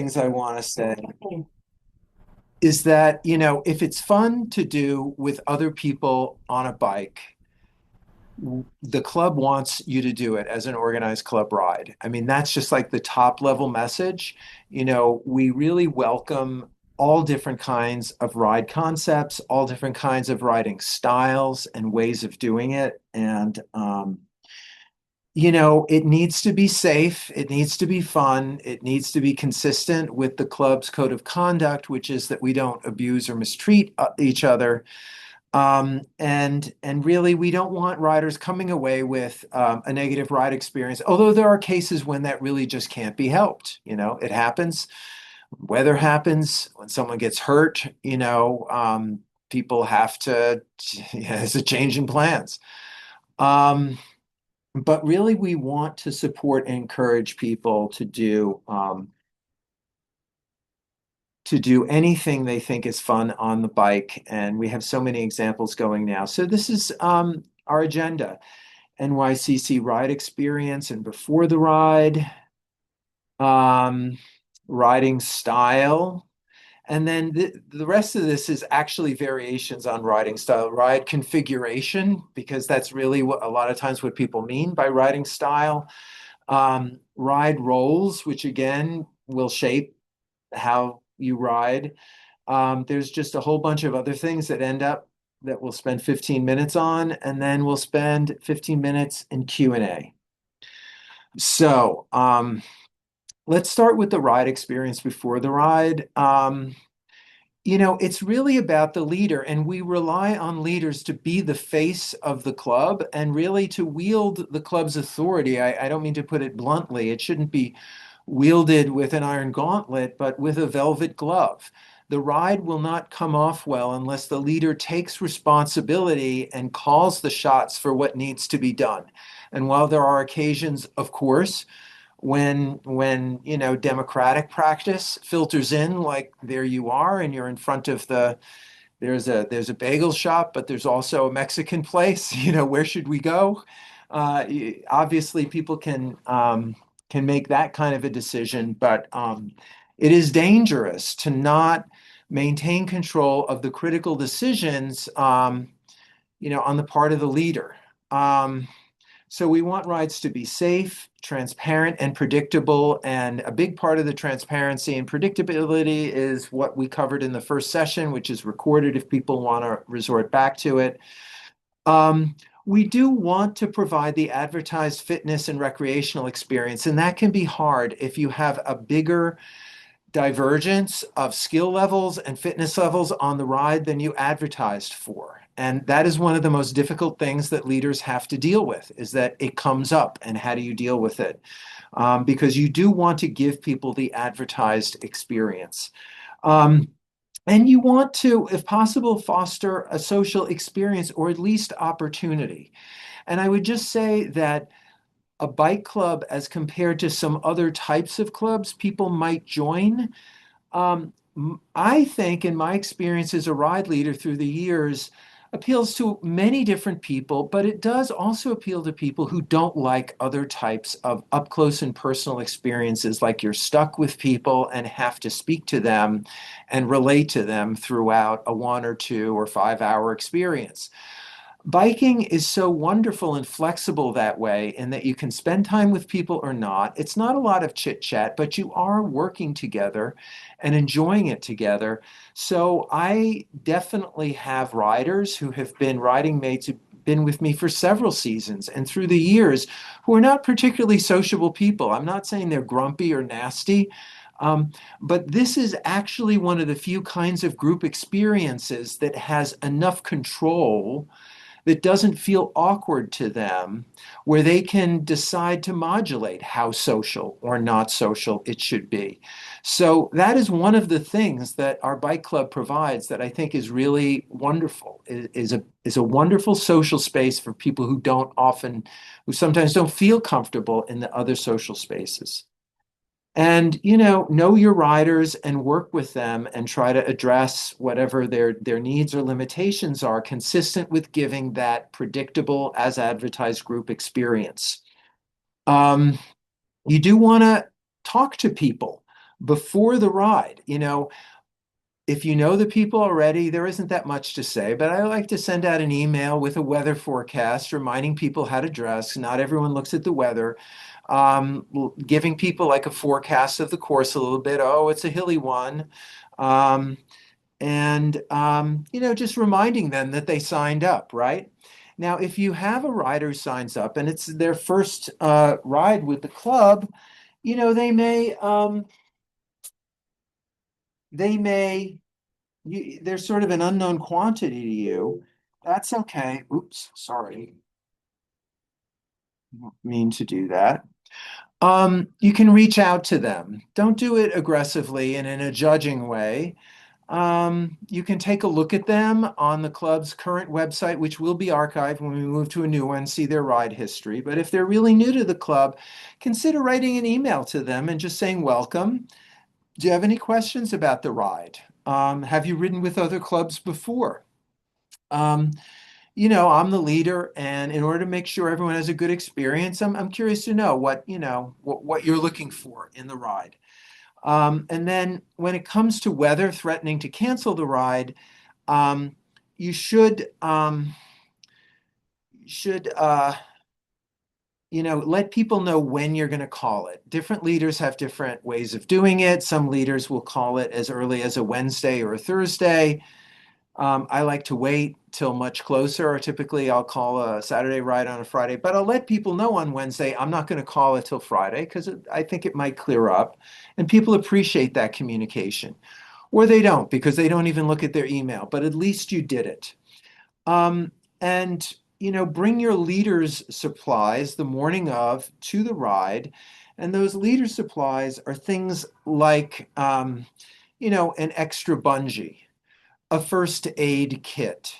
things I want to say is that, if it's fun to do with other people on a bike, the club wants you to do it as an organized club ride. I mean, that's just like the top level message. We really welcome all different kinds of ride concepts, all different kinds of riding styles and ways of doing it. And it needs to be safe, it needs to be fun, it needs to be consistent with the club's code of conduct, which is that we don't abuse or mistreat each other. And really, we don't want riders coming away with a negative ride experience, although there are cases when that really just can't be helped. It happens. Weather happens when someone gets hurt, people have to, it's a change in plans. Um, but really, we want to support and encourage people to do anything they think is fun on the bike. And we have so many examples going now. So this is our agenda: NYCC ride experience and before the ride, um, riding style. And then the rest of this is actually variations on riding style, ride configuration, because that's really what a lot of times what people mean by riding style. Ride roles, which again will shape how you ride. There's just a whole bunch of other things that we'll spend 15 minutes on, and then we'll spend 15 minutes in Q&A. So let's start with the ride experience before the ride. It's really about the leader, and we rely on leaders to be the face of the club and really to wield the club's authority. I don't mean to put it bluntly. It shouldn't be wielded with an iron gauntlet, but with a velvet glove. The ride will not come off well unless the leader takes responsibility and calls the shots for what needs to be done. And while there are occasions, of course, when democratic practice filters in, like there you are and you're in front of there's a bagel shop, but there's also a Mexican place. Where should we go? Obviously people can make that kind of a decision, but it is dangerous to not maintain control of the critical decisions on the part of the leader. So we want rides to be safe, transparent, and predictable. And a big part of the transparency and predictability is what we covered in the first session, which is recorded if people want to resort back to it. We do want to provide the advertised fitness and recreational experience, and that can be hard if you have a bigger divergence of skill levels and fitness levels on the ride than you advertised for. And that is one of the most difficult things that leaders have to deal with, is that it comes up and how do you deal with it? Because you do want to give people the advertised experience. Um, and you want to, if possible, foster a social experience or at least opportunity. And I would just say that a bike club, as compared to some other types of clubs people might join, I think, in my experience as a ride leader through the years, appeals to many different people, but it does also appeal to people who don't like other types of up close and personal experiences, like you're stuck with people and have to speak to them and relate to them throughout a 1 or 2 or 5 hour experience. Biking is so wonderful and flexible that way, in that you can spend time with people or not. It's not a lot of chit chat, but you are working together and enjoying it together. So I definitely have riders who have been riding mates who've been with me for several seasons and through the years who are not particularly sociable people. I'm not saying they're grumpy or nasty. But this is actually one of the few kinds of group experiences that has enough control that doesn't feel awkward to them, where they can decide to modulate how social or not social it should be. So that is one of the things that our bike club provides that I think is really wonderful, is a wonderful social space for people who sometimes don't feel comfortable in the other social spaces. And know your riders and work with them and try to address whatever their needs or limitations are, consistent with giving that predictable as advertised group experience. Um, you do want to talk to people, before the ride. If you know the people already, there isn't that much to say, but I like to send out an email with a weather forecast reminding people how to dress. Not everyone looks at the weather. Giving people like a forecast of the course a little bit. Oh, it's a hilly one. Um, and just reminding them that they signed up, right? Now, if you have a rider who signs up and it's their first ride with the club, they may, they're sort of an unknown quantity to you. That's okay. Oops, sorry. Didn't mean to do that. You can reach out to them. Don't do it aggressively and in a judging way. You can take a look at them on the club's current website, which will be archived when we move to a new one, see their ride history. But if they're really new to the club, consider writing an email to them and just saying, welcome. Do you have any questions about the ride? Have you ridden with other clubs before? Um, I'm the leader, and in order to make sure everyone has a good experience, I'm curious to know what you're looking for in the ride. And then when it comes to weather threatening to cancel the ride, um, you should let people know when you're going to call it. Different leaders have different ways of doing it. Some leaders will call it as early as a Wednesday or a Thursday. I like to wait till much closer, or typically I'll call a Saturday ride on a Friday, but I'll let people know on Wednesday I'm not going to call it till Friday because I think it might clear up. And people appreciate that communication. Or they don't because they don't even look at their email, but at least you did it. And bring your leaders' supplies the morning of to the ride. And those leader supplies are things like, an extra bungee, a first aid kit.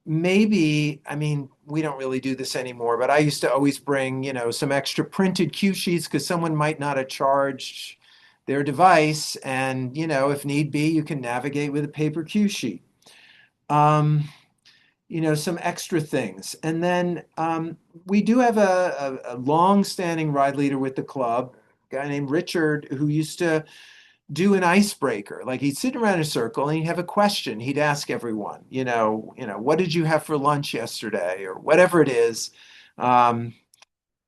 Maybe, I mean, we don't really do this anymore, but I used to always bring, some extra printed cue sheets because someone might not have charged their device. And, if need be, you can navigate with a paper cue sheet. Um, some extra things. And then we do have a long-standing ride leader with the club, a guy named Richard, who used to do an icebreaker. Like he'd sit around in a circle and he'd have a question. He'd ask everyone, what did you have for lunch yesterday, or whatever it is. Um,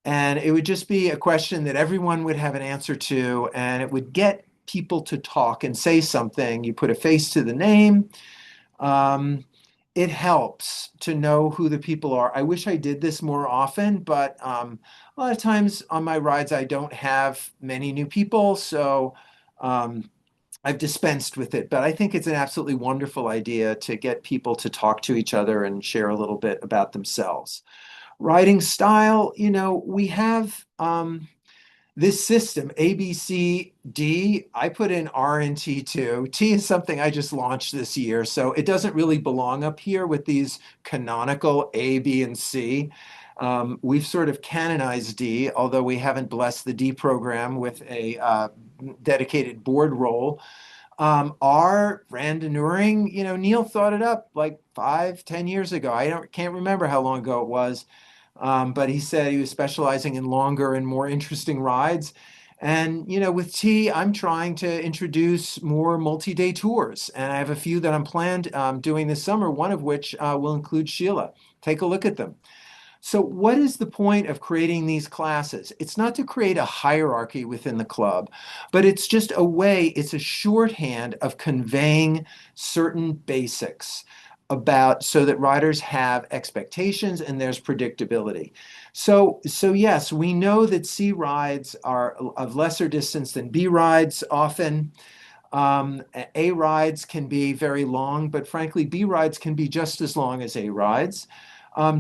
and it would just be a question that everyone would have an answer to, and it would get people to talk and say something. You put a face to the name. Um, it helps to know who the people are. I wish I did this more often, but a lot of times on my rides, I don't have many new people. So um, I've dispensed with it, but I think it's an absolutely wonderful idea to get people to talk to each other and share a little bit about themselves. Writing style, we have this system, A, B, C, D. I put in R and T too. T is something I just launched this year, so it doesn't really belong up here with these canonical A, B, and C. We've sort of canonized D, although we haven't blessed the D program with a dedicated board role. Our Randonuring, Neil thought it up like 5, 10 years ago. Can't remember how long ago it was. But he said he was specializing in longer and more interesting rides. And, with T, I'm trying to introduce more multi-day tours. And I have a few that I'm planned doing this summer, one of which will include Sheila. Take a look at them. So what is the point of creating these classes? It's not to create a hierarchy within the club, but it's a shorthand of conveying certain basics about so that riders have expectations and there's predictability. So yes, we know that C rides are of lesser distance than B rides often. A rides can be very long, but frankly, B rides can be just as long as A rides.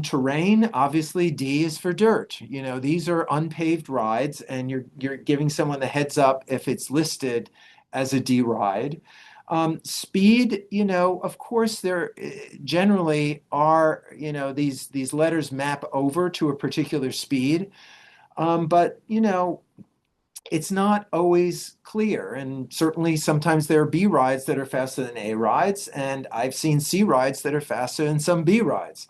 Terrain, obviously, D is for dirt. These are unpaved rides, and you're giving someone the heads up if it's listed as a D ride. Speed, of course, there generally are, these letters map over to a particular speed. But it's not always clear. And certainly sometimes there are B rides that are faster than A rides, and I've seen C rides that are faster than some B rides.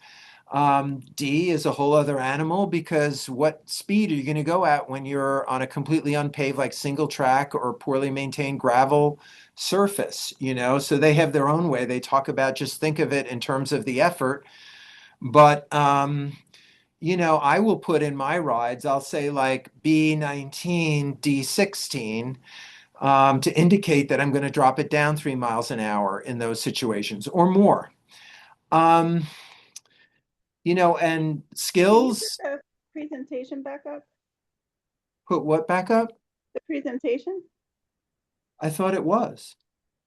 D is a whole other animal because what speed are you going to go at when you're on a completely unpaved, like single track or poorly maintained gravel surface, you know? So they have their own way. They talk about just think of it in terms of the effort. But, you know, I will put in my rides, I'll say like B19, D16, to indicate that I'm going to drop it down 3 miles an hour in those situations or more. Um, you know, and Can you put skills, the presentation back up? put what back up? The presentation? I thought it was.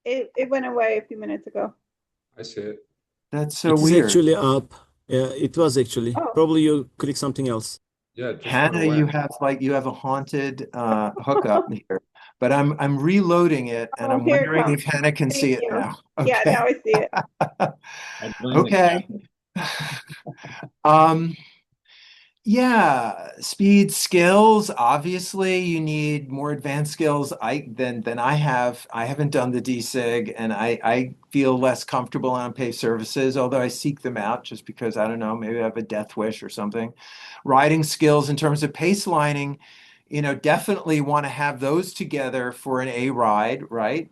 It went away a few minutes ago. I see it. That's so It is weird. actually up. Yeah, it was actually. Oh, Probably you click something else. Yeah, it just went Hannah, away. you have a haunted hookup here, but I'm reloading it and oh, I'm here it wondering comes. if Hannah can see Thank it you. now. Yeah, now Okay. I see it. I blame the Okay. cat. Um, Yeah, speed skills. Obviously, you need more advanced skills than I have. I haven't done the DSIG, and I feel less comfortable on pay services, although I seek them out just because I don't know, maybe I have a death wish or something. Riding skills in terms of pace lining, you know, definitely want to have those together for an A ride, right?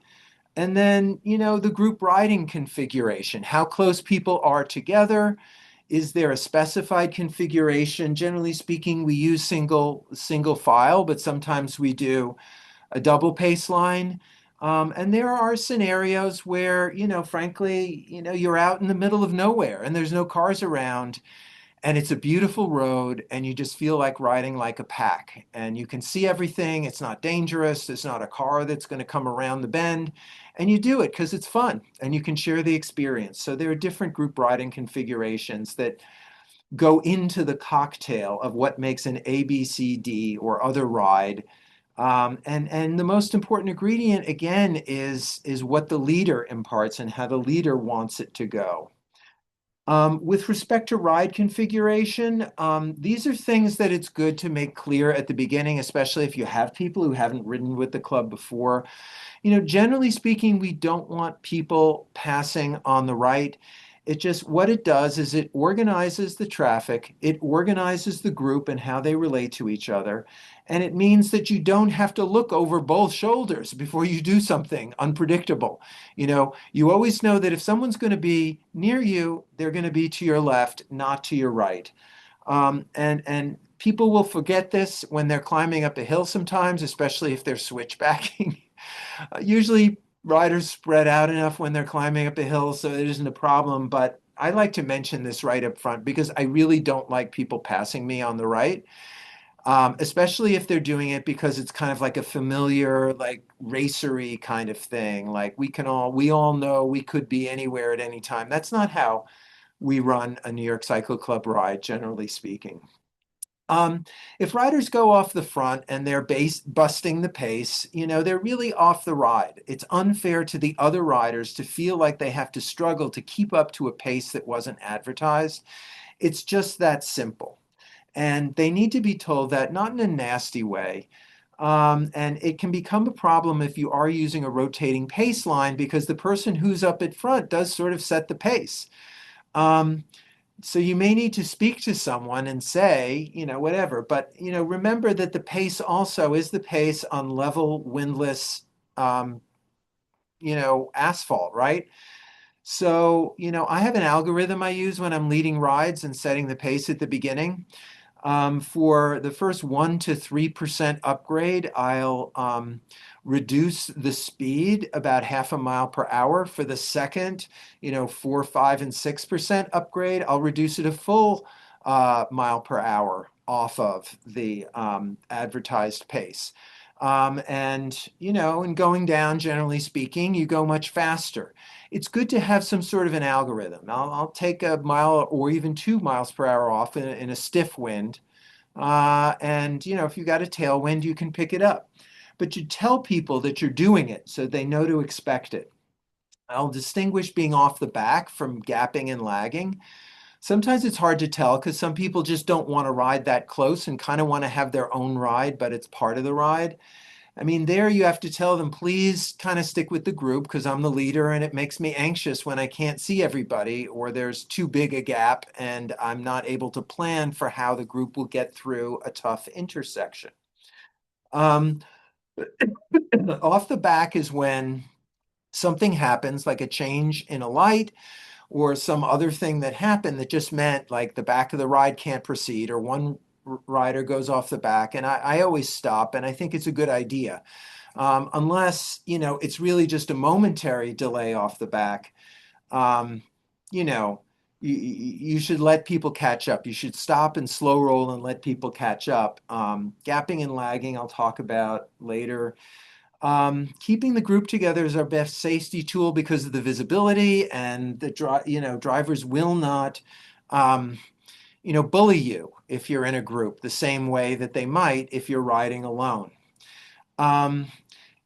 And then, you know, the group riding configuration, how close people are together. Is there a specified configuration? Generally speaking, we use single file, but sometimes we do a double pace line. And there are scenarios where, you know, frankly, you know, you're out in the middle of nowhere and there's no cars around and it's a beautiful road and you just feel like riding like a pack and you can see everything. It's not dangerous. There's not a car that's going to come around the bend and you do it because it's fun and you can share the experience. So there are different group riding configurations that go into the cocktail of what makes an A, B, C, D or other ride. And the most important ingredient again is what the leader imparts and how the leader wants it to go. With respect to ride configuration, these are things that it's good to make clear at the beginning, especially if you have people who haven't ridden with the club before. You know, generally speaking, we don't want people passing on the right. It just, what it does is it organizes the traffic, it organizes the group and how they relate to each other. And it means that you don't have to look over both shoulders before you do something unpredictable. You know, you always know that if someone's going to be near you, they're going to be to your left, not to your right. And people will forget this when they're climbing up a hill sometimes, especially if they're switchbacking. Usually riders spread out enough when they're climbing up a hill, so it isn't a problem. But I like to mention this right up front because I really don't like people passing me on the right, especially if they're doing it because it's kind of like a familiar, like racery kind of thing. Like we all know we could be anywhere at any time. That's not how we run a New York Cycle Club ride, generally speaking. Um, if riders go off the front and they're busting the pace, you know, they're really off the ride. It's unfair to the other riders to feel like they have to struggle to keep up to a pace that wasn't advertised. It's just that simple. And they need to be told that, not in a nasty way. And it can become a problem if you are using a rotating pace line because the person who's up at front does sort of set the pace. Um, so you may need to speak to someone and say, you know, whatever, but you know, remember that the pace also is the pace on level, windless, um, you know, asphalt, right? So, you know, I have an algorithm I use when I'm leading rides and setting the pace at the beginning. For the first 1 to 3% upgrade, I'll reduce the speed about half a mile per hour. For the second, you know, 4, 5, and 6% upgrade, I'll reduce it a full mile per hour off of the advertised pace. And, you know, and going down, generally speaking, you go much faster. It's good to have some sort of an algorithm. I'll take a mile or even 2 miles per hour off in a stiff wind. And, you know, if you got a tailwind, you can pick it up. But you tell people that you're doing it so they know to expect it. I'll distinguish being off the back from gapping and lagging. Sometimes it's hard to tell because some people just don't want to ride that close and kind of want to have their own ride, but it's part of the ride. I mean, there you have to tell them, please kind of stick with the group because I'm the leader and it makes me anxious when I can't see everybody or there's too big a gap and I'm not able to plan for how the group will get through a tough intersection. Um, Off the back is when something happens, like a change in a light or some other thing that happened that just meant like the back of the ride can't proceed or one rider goes off the back. And I always stop, and I think it's a good idea. Unless, it's really just a momentary delay off the back. Um, you know, you should let people catch up. You should stop and slow roll and let people catch up. Gapping and lagging, I'll talk about later. Keeping the group together is our best safety tool because of the visibility and drivers will not, bully you if you're in a group the same way that they might if you're riding alone. Um,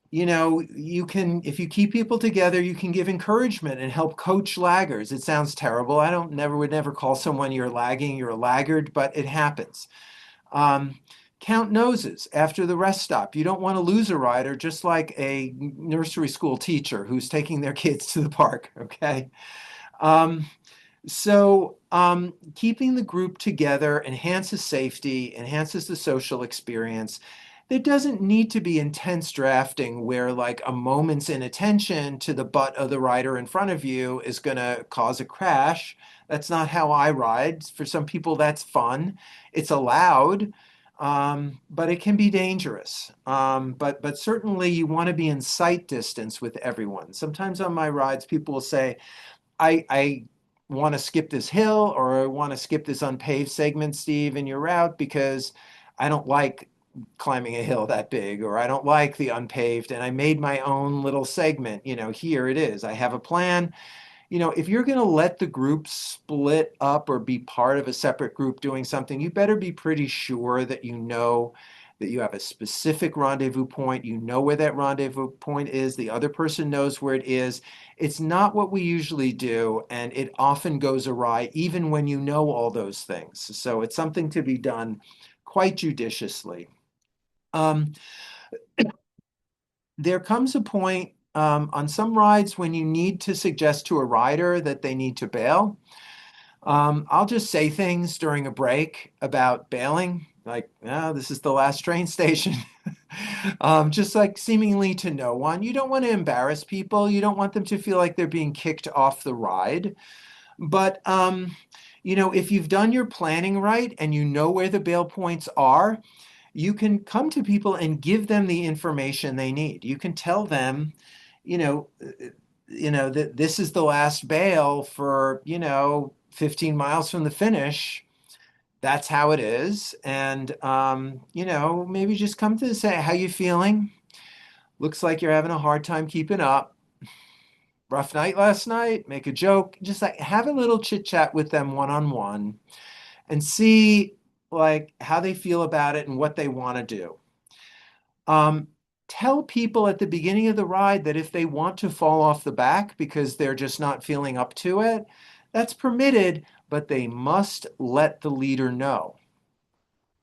if you keep people together, you can give encouragement and help coach laggers. It sounds terrible. Would never call someone you're lagging, you're a laggard, but it happens. Count noses after the rest stop. You don't want to lose a rider, just like a nursery school teacher who's taking their kids to the park, okay? Keeping the group together enhances safety, enhances the social experience. There doesn't need to be intense drafting where like a moment's inattention to the butt of the rider in front of you is going to cause a crash. That's not how I ride. For some people, that's fun. It's allowed, but it can be dangerous. But certainly you want to be in sight distance with everyone. Sometimes on my rides, people will say, I want to skip this hill or I want to skip this unpaved segment, Steve, in your route because I don't like climbing a hill that big or I don't like the unpaved and I made my own little segment. Here it is. I have a plan. If you're going to let the group split up or be part of a separate group doing something, you better be pretty sure that you know that you have a specific rendezvous point. You know where that rendezvous point is. The other person knows where it is. It's not what we usually do, and it often goes awry, even when you know all those things. So it's something to be done quite judiciously. There comes a point on some rides when you need to suggest to a rider that they need to bail. I'll just say things during a break about bailing, like, oh, this is the last train station. Just like seemingly to no one. You don't want to embarrass people. You don't want them to feel like they're being kicked off the ride. But, if you've done your planning right and you know where the bail points are, you can come to people and give them the information they need. You can tell them, that this is the last bail for, 15 miles from the finish. That's how it is. And, maybe just come to say, how you feeling? Looks like you're having a hard time keeping up. Rough night last night, make a joke, just like have a little chit chat with them one-on-one and see like how they feel about it and what they want to do. Tell people at the beginning of the ride that if they want to fall off the back because they're just not feeling up to it, that's permitted, but they must let the leader know.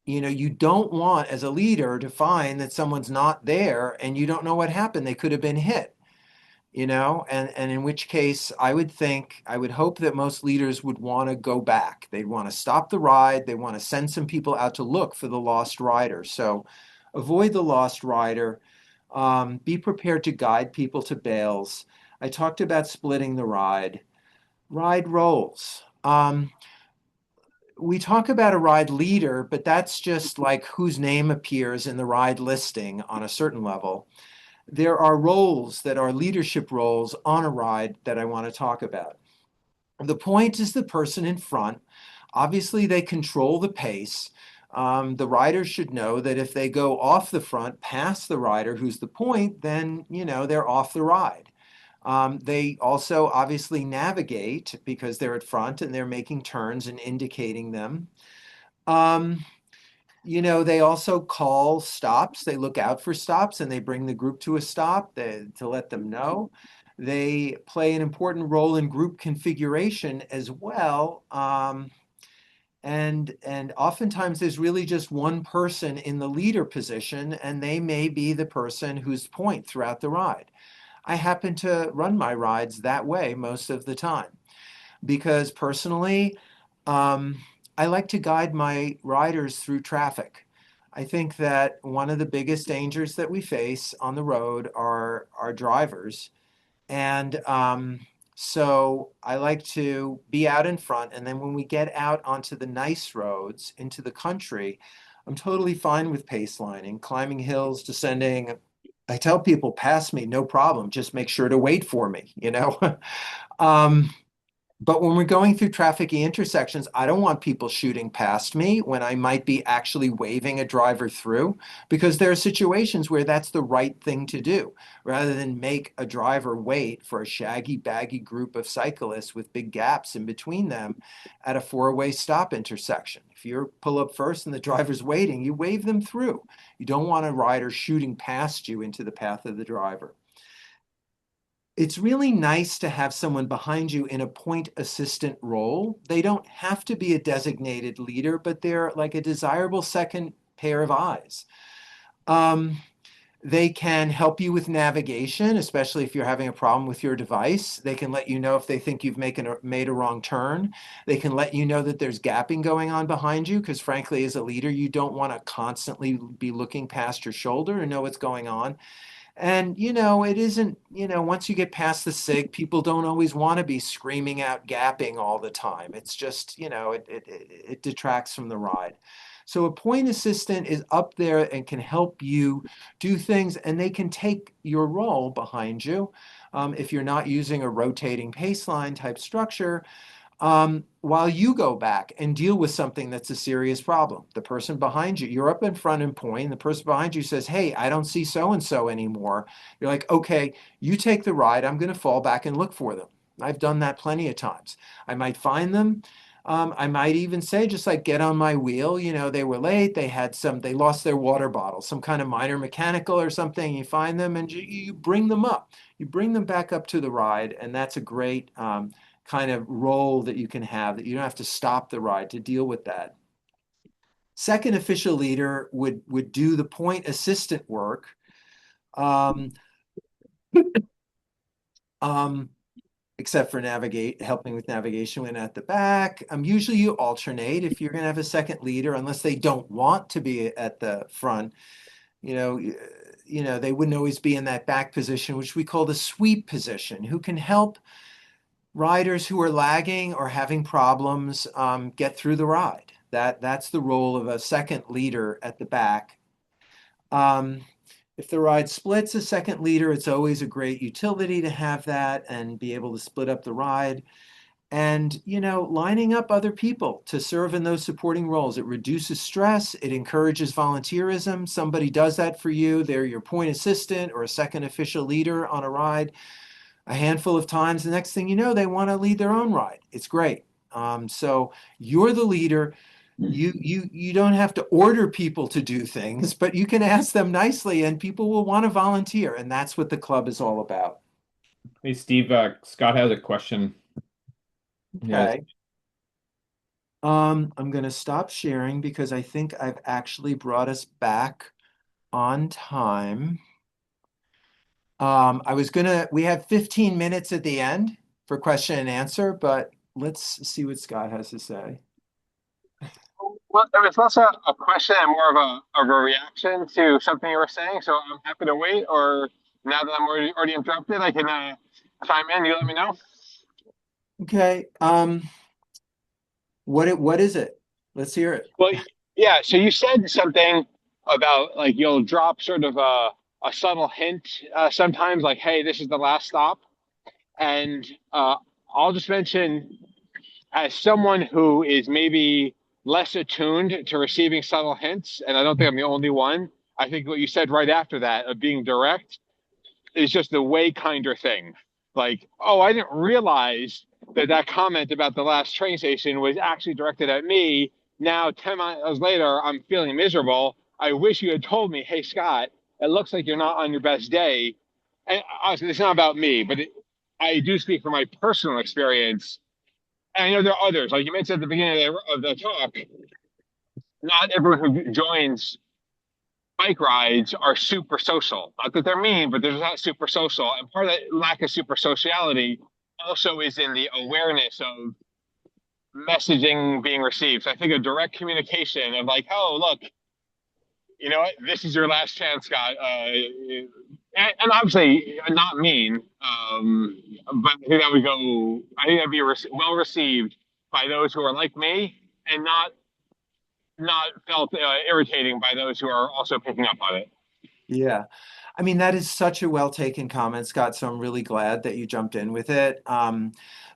You don't want as a leader to find that someone's not there and you don't know what happened. They could have been hit, and in which case I would hope that most leaders would want to go back. They'd want to stop the ride. They want to send some people out to look for the lost rider. So avoid the lost rider. Be prepared to guide people to bails. I talked about splitting the ride. Ride roles. We talk about a ride leader, but that's just like whose name appears in the ride listing on a certain level. There are roles that are leadership roles on a ride that I want to talk about. The point is the person in front. Obviously, they control the pace. The rider should know that if they go off the front past the rider who's the point, then, they're off the ride. They also obviously navigate because they're at front and they're making turns and indicating them. They also call stops. They look out for stops and they bring the group to a stop to let them know. They play an important role in group configuration as well. And oftentimes there's really just one person in the leader position, and they may be the person who's point throughout the ride. I happen to run my rides that way most of the time because personally, um, I like to guide my riders through traffic. I think that one of the biggest dangers that we face on the road are our drivers. And so I like to be out in front. And then when we get out onto the nice roads into the country, I'm totally fine with pace lining, climbing hills, descending. I tell people, pass me, no problem. Just make sure to wait for me, you know? um, but when we're going through trafficy intersections, I don't want people shooting past me when I might be actually waving a driver through, because there are situations where that's the right thing to do, rather than make a driver wait for a shaggy, baggy group of cyclists with big gaps in between them at a four-way stop intersection. If you pull up first and the driver's waiting, you wave them through. You don't want a rider shooting past you into the path of the driver. It's really nice to have someone behind you in a point assistant role. They don't have to be a designated leader, but they're like a desirable second pair of eyes. Um, they can help you with navigation, especially if you're having a problem with your device. They can let you know if they think you've made a wrong turn. They can let you know that there's gapping going on behind you, because frankly, as a leader, you don't want to constantly be looking past your shoulder and know what's going on. And, it isn't, once you get past the SIG, people don't always want to be screaming out gapping all the time. It's just, it detracts from the ride. So a point assistant is up there and can help you do things, and they can take your role behind you. If you're not using a rotating pace line type structure, while you go back and deal with something that's a serious problem. The person behind you, you're up in front and point, and the person behind you says, "Hey, I don't see so and so anymore." You're like, "Okay, you take the ride. I'm going to fall back and look for them." I've done that plenty of times. I might find them. I might even say, just like, get on my wheel. They were late. They lost their water bottle, some kind of minor mechanical or something. You find them and you bring them up. You bring them back up to the ride, and that's a great kind of role that you can have, that you don't have to stop the ride to deal with that. Second official leader would do the point assistant work. Um, um, except for helping with navigation when at the back. Usually you alternate if you're going to have a second leader, unless they don't want to be at the front. They wouldn't always be in that back position, which we call the sweep position, who can help riders who are lagging or having problems get through the ride. That's the role of a second leader at the back. If the ride splits a second leader, it's always a great utility to have that and be able to split up the ride. And, lining up other people to serve in those supporting roles, it reduces stress, it encourages volunteerism. Somebody does that for you. They're your point assistant or a second official leader on a ride a handful of times. The next thing you know, they want to lead their own ride. It's great. So you're the leader. You don't have to order people to do things, but you can ask them nicely, and people will want to volunteer. And that's what the club is all about. Hey, Steve, Scott has a question. Yes. Okay. I'm going to stop sharing because I think I've actually brought us back on time. We have 15 minutes at the end for question and answer, but let's see what Scott has to say. Well, it was less a question and more of a reaction to something you were saying. So I'm happy to wait, or now that I'm already interrupted, I can chime in. You let me know. Okay. What is it? Let's hear it. Well, yeah. So you said something about like you'll drop sort of a subtle hint sometimes, like, "Hey, this is the last stop," and I'll just mention, as someone who is maybe less attuned to receiving subtle hints, and I don't think I'm the only one, I think what you said right after that of being direct is just a way kinder thing. Like, "Oh, I didn't realize that comment about the last train station was actually directed at me. Now, 10 miles later, I'm feeling miserable. I wish you had told me, hey, Scott, it looks like you're not on your best day." And honestly, it's not about me, but I do speak from my personal experience. And I know there are others, like you mentioned at the beginning of the talk, not everyone who joins bike rides are super social. Not that they're mean, but they're not super social. And part of that lack of super sociality also is in the awareness of messaging being received. So I think a direct communication of like, oh, look, you know what, this is your last chance, Scott. And obviously not mean, but I think that would go. I think that'd be well received by those who are like me, and not felt irritating by those who are also picking up on it. Yeah. I mean, that is such a well taken comment, Scott. So I'm really glad that you jumped in with it.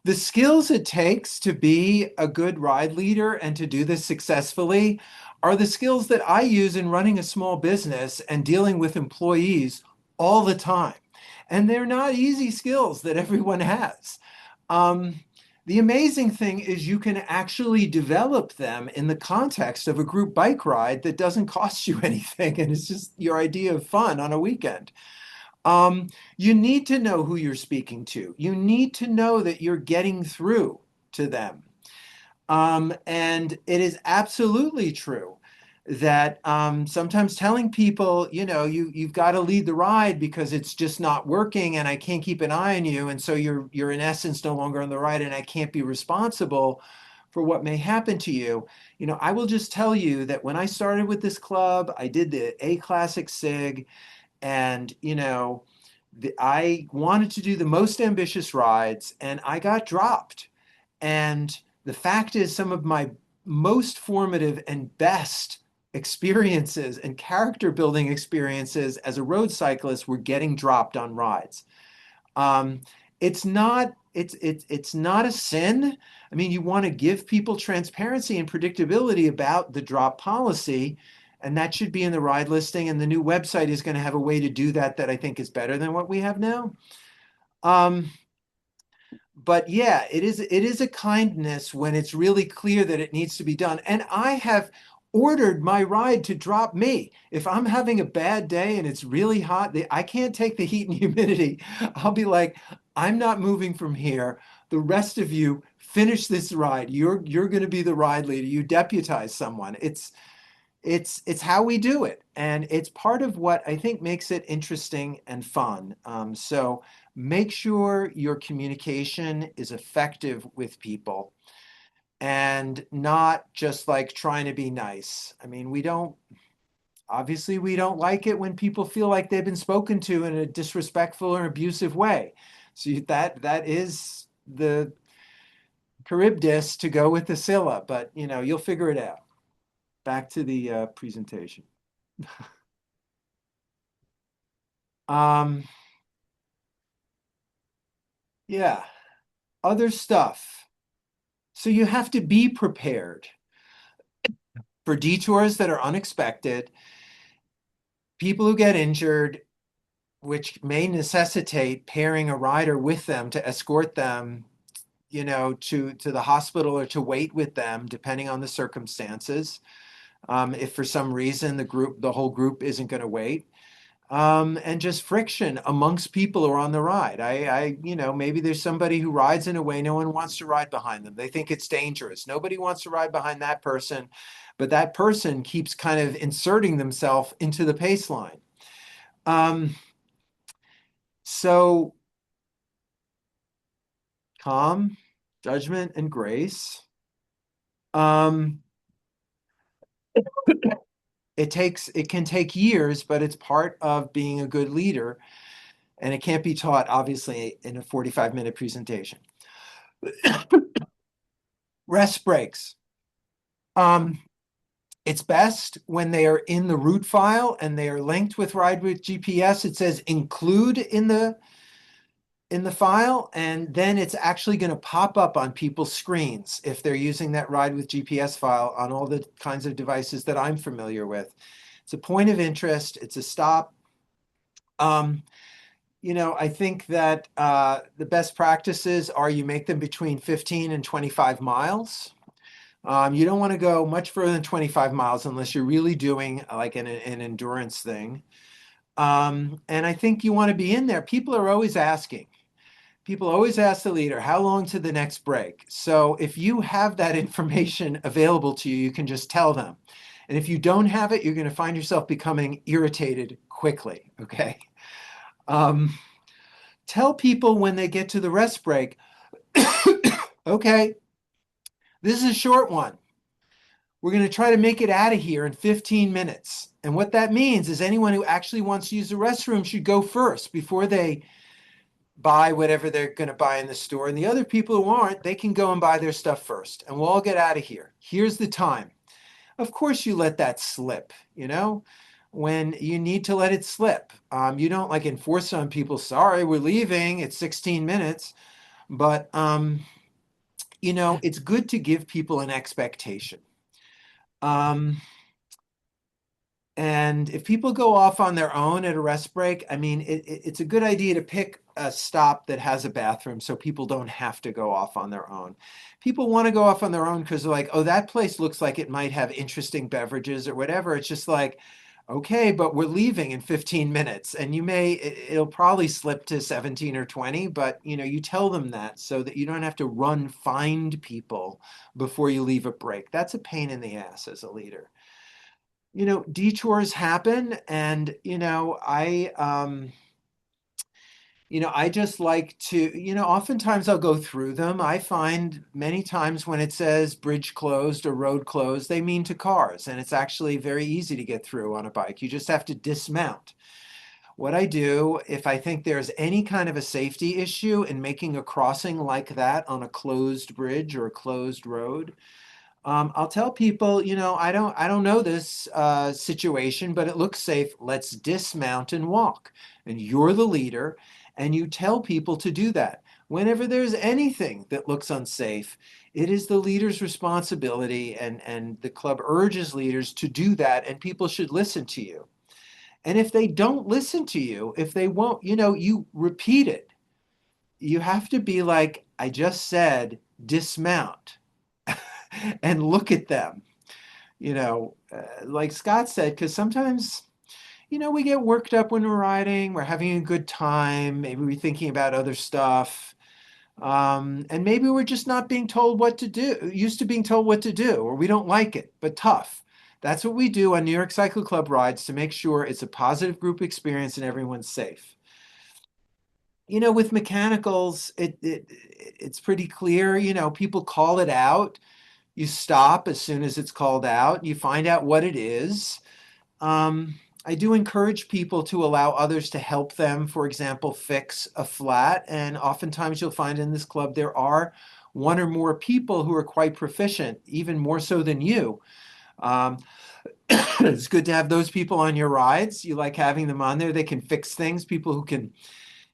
The skills it takes to be a good ride leader and to do this successfully are the skills that I use in running a small business and dealing with employees all the time. And they're not easy skills that everyone has. Um, the amazing thing is you can actually develop them in the context of a group bike ride that doesn't cost you anything, and it's just your idea of fun on a weekend. Um, you need to know who you're speaking to. You need to know that you're getting through to them. And it is absolutely true that sometimes telling people, you've got to lead the ride because it's just not working and I can't keep an eye on you. And so you're in essence no longer on the ride and I can't be responsible for what may happen to you. I will just tell you that when I started with this club, I did the A Classic SIG and, I wanted to do the most ambitious rides and I got dropped. And the fact is, some of my most formative and best experiences and character building experiences as a road cyclist were getting dropped on rides. Um, it's not a sin. I mean, you want to give people transparency and predictability about the drop policy, and that should be in the ride listing. And the new website is going to have a way to do that that I think is better than what we have now. Um, but yeah, it is a kindness when it's really clear that it needs to be done. And I have ordered my ride to drop me. If I'm having a bad day and it's really hot, I can't take the heat and humidity. I'll be like, I'm not moving from here. The rest of you finish this ride. You're going to be the ride leader. You deputize someone. It's how we do it, and it's part of what I think makes it interesting and fun. So make sure your communication is effective with people and not just like trying to be nice. I mean, we don't like it when people feel like they've been spoken to in a disrespectful or abusive way. So that is the Charybdis to go with the Scylla, but you'll figure it out. Back to the presentation. Um, yeah, other stuff. So you have to be prepared for detours that are unexpected, people who get injured, which may necessitate pairing a rider with them to escort them, to the hospital or to wait with them, depending on the circumstances. If for some reason the whole group isn't going to wait. And just friction amongst people who are on the ride. Maybe there's somebody who rides in a way no one wants to ride behind them. They think it's dangerous. Nobody wants to ride behind that person, but that person keeps kind of inserting themselves into the pace line. So calm, judgment, and grace. It can take years, but it's part of being a good leader. And it can't be taught, obviously, in a 45-minute presentation. Rest breaks. It's best when they are in the route file and they are linked with Ride with GPS. It says include in the file, and then it's actually going to pop up on people's screens if they're using that Ride with GPS file on all the kinds of devices that I'm familiar with. It's a point of interest. It's a stop. I think that the best practices are you make them between 15 and 25 miles. You don't want to go much further than 25 miles unless you're really doing like an endurance thing. And I think you want to be in there. People are always asking. people always ask the leader, how long to the next break? So if you have that information available to you, you can just tell them. And if you don't have it, you're going to find yourself becoming irritated quickly, okay? Um, Tell people when they get to the rest break, okay, this is a short one. We're going to try to make it out of here in 15 minutes. And what that means is anyone who actually wants to use the restroom should go first before they buy whatever they're going to buy in the store. And the other people who aren't, they can go and buy their stuff first. And we'll all get out of here. Here's the time. Of course, you let that slip, when you need to let it slip. You don't like enforce on people, sorry, we're leaving. It's 16 minutes. But, it's good to give people an expectation. And if people go off on their own at a rest break, I mean, it's a good idea to pick a stop that has a bathroom so people don't have to go off on their own. People want to go off on their own because they're like, oh, that place looks like it might have interesting beverages or whatever. It's just like, okay, but we're leaving in 15 minutes and it'll probably slip to 17 or 20, but you tell them that so that you don't have to find people before you leave a break. That's a pain in the ass as a leader. Detours happen, and I just like to, oftentimes I'll go through them. I find many times when it says bridge closed or road closed, they mean to cars, and it's actually very easy to get through on a bike. You just have to dismount. What I do, if I think there's any kind of a safety issue in making a crossing like that on a closed bridge or a closed road, I'll tell people, I don't know this situation, but it looks safe. Let's dismount and walk. And you're the leader, and you tell people to do that. Whenever there's anything that looks unsafe, it is the leader's responsibility, and the club urges leaders to do that, and people should listen to you. And if they don't listen to you, if they won't, you repeat it. You have to be like, I just said, dismount. And look at them, like Scott said, because sometimes, we get worked up when we're riding, we're having a good time, maybe we're thinking about other stuff. And maybe we're just not being told what to do, used to being told what to do, or we don't like it, but tough. That's what we do on New York Cycle Club rides to make sure it's a positive group experience and everyone's safe. With mechanicals, it's pretty clear, people call it out. You stop as soon as it's called out. You find out what it is. I do encourage people to allow others to help them, for example, fix a flat. And oftentimes you'll find in this club there are one or more people who are quite proficient, even more so than you. It's good to have those people on your rides. You like having them on there. They can fix things, people who can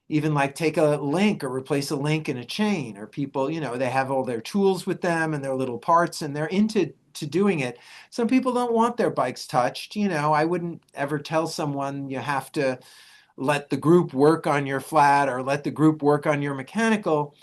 even like take a link or replace a link in a chain, or people, they have all their tools with them and their little parts and they're into doing it. Some people don't want their bikes touched. I wouldn't ever tell someone you have to let the group work on your flat or let the group work on your mechanical.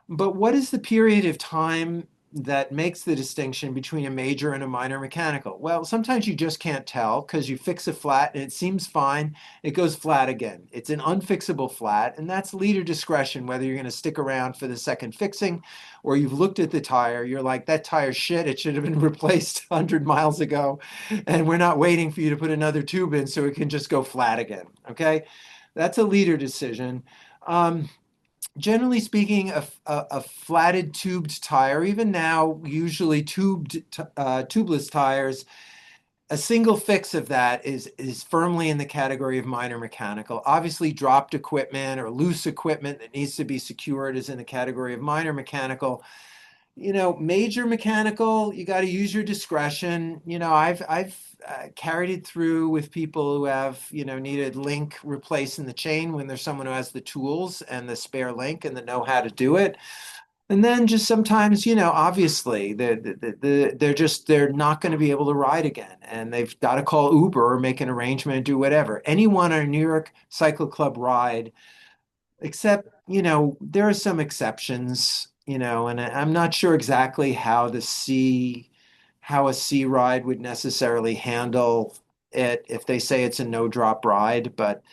But what is the period of time that makes the distinction between a major and a minor mechanical? Well, sometimes you just can't tell because you fix a flat and it seems fine. It goes flat again. It's an unfixable flat, and that's leader discretion, whether you're going to stick around for the second fixing or you've looked at the tire. You're like, that tire's shit. It should have been replaced 100 miles ago, and we're not waiting for you to put another tube in so it can just go flat again. Okay? That's a leader decision. Generally speaking, a flatted tubed tire, even now, usually tubeless tires, a single fix of that is firmly in the category of minor mechanical. Obviously, dropped equipment or loose equipment that needs to be secured is in the category of minor mechanical. Major mechanical, you got to use your discretion. I've carried it through with people who have, needed link replaced in the chain when there's someone who has the tools and the spare link and the know how to do it. And then just sometimes, obviously they're not going to be able to ride again, and they've got to call Uber or make an arrangement and do whatever. Anyone on a New York Cycle Club ride, except, there are some exceptions, and I'm not sure exactly how a C ride would necessarily handle it if they say it's a no drop ride, but